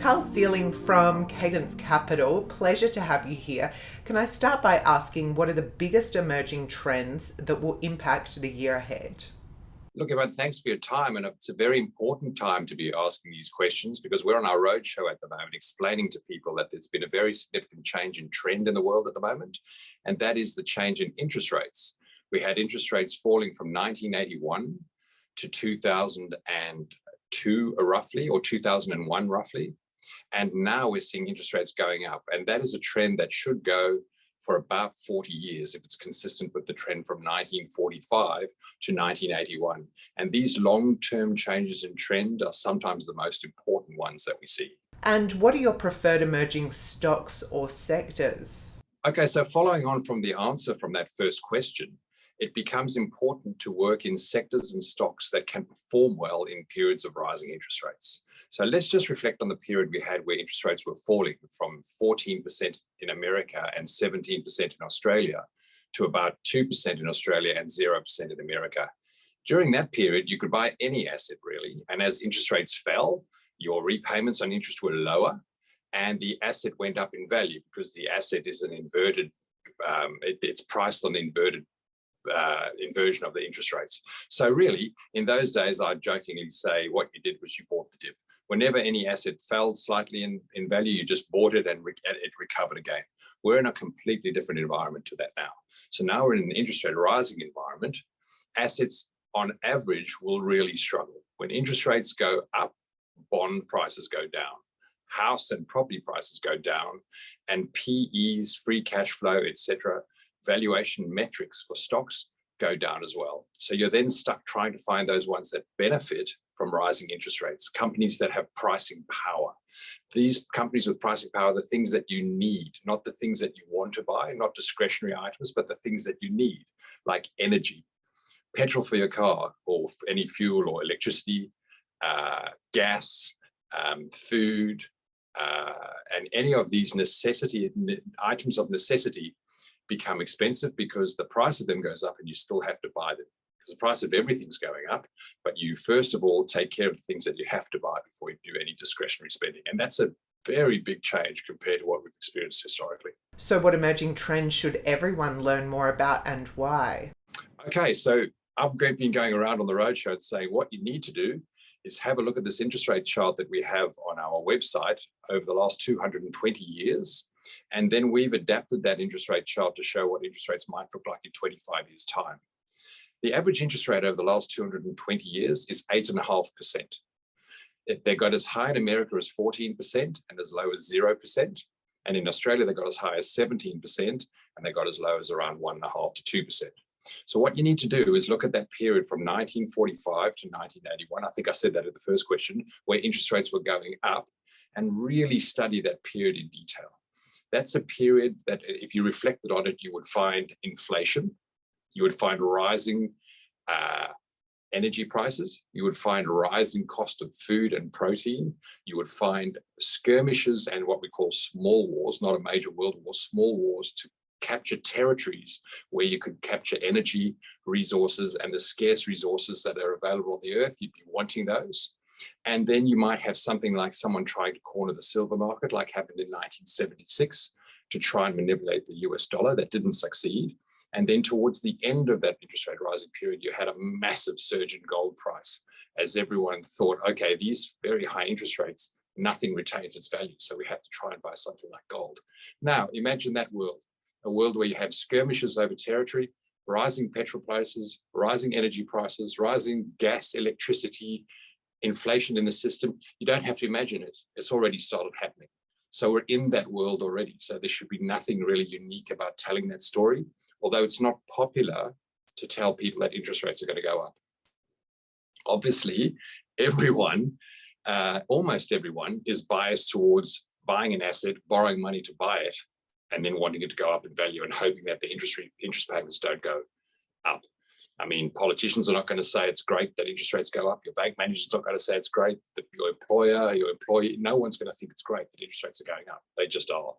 Karl Siegling from Cadence Capital, pleasure to have you here. Can I start by asking what are the biggest emerging trends that will impact the year ahead? Look, everyone, thanks for your time. And it's a very important time to be asking these questions because we're on our roadshow at the moment explaining to people that there's been a very significant change in trend in the world at the moment. And that is the change in interest rates. We had interest rates falling from 1981 to 2002 roughly, or 2001 roughly. And now we're seeing interest rates going up. And that is a trend that should go for about 40 years if it's consistent with the trend from 1945 to 1981. And these long-term changes in trend are sometimes the most important ones that we see. And what are your preferred emerging stocks or sectors? Okay, so following on from the answer from that first question, it becomes important to work in sectors and stocks that can perform well in periods of rising interest rates. So let's just reflect on the period we had where interest rates were falling from 14% in America and 17% in Australia to about 2% in Australia and 0% in America. During that period, you could buy any asset really. And as interest rates fell, your repayments on interest were lower and the asset went up in value because the asset is an inverted, it's priced on inversion of the interest rates. So really, in those days, I'd jokingly say what you did was you bought the dip. Whenever any asset fell slightly in value, you just bought it and it recovered again. We're in a completely different environment to that now. So now we're in an interest rate rising environment. Assets on average will really struggle. When interest rates go up, bond prices go down. House and property prices go down, and PEs, free cash flow, etc., valuation metrics for stocks go down as well. So you're then stuck trying to find those ones that benefit from rising interest rates, companies that have pricing power. These companies with pricing power are the things that you need, not the things that you want to buy, not discretionary items, but the things that you need, like energy, petrol for your car, or any fuel or electricity, gas, food, and any of these items of necessity become expensive because the price of them goes up and you still have to buy them because the price of everything's going up. But you first of all take care of the things that you have to buy before you do any discretionary spending. And that's a very big change compared to what we've experienced historically. So what emerging trends should everyone learn more about and why? Okay, so I've been going around on the roadshow saying what you need to do is have a look at this interest rate chart that we have on our website over the last 220 years. And then we've adapted that interest rate chart to show what interest rates might look like in 25 years' time. The average interest rate over the last 220 years is 8.5%. They got as high in America as 14% and as low as 0%. And in Australia, they got as high as 17% and they got as low as around 1.5% to 2%. So what you need to do is look at that period from 1945 to 1981. I think I said that in the first question, where interest rates were going up, and really study that period in detail. That's a period that if you reflected on it, you would find inflation, you would find rising energy prices, you would find rising cost of food and protein, you would find skirmishes and what we call small wars, not a major world war, small wars to capture territories where you could capture energy resources and the scarce resources that are available on the earth. You'd be wanting those. And then you might have something like someone trying to corner the silver market, like happened in 1976, to try and manipulate the US dollar. That didn't succeed. And then towards the end of that interest rate rising period, you had a massive surge in gold price as everyone thought, okay, these very high interest rates, nothing retains its value. So we have to try and buy something like gold. Now, imagine that world, a world where you have skirmishes over territory, rising petrol prices, rising energy prices, rising gas, electricity, inflation in the system. You don't have to imagine it. It's already started happening. So we're in that world already. So there should be nothing really unique about telling that story, although it's not popular to tell people that interest rates are going to go up. Obviously, everyone, almost everyone, is biased towards buying an asset, borrowing money to buy it, and then wanting it to go up in value and hoping that the interest payments don't go up. I mean, politicians are not going to say it's great that interest rates go up. Your bank manager's not going to say it's great that your employer, your employee, no one's going to think it's great that interest rates are going up. They just are.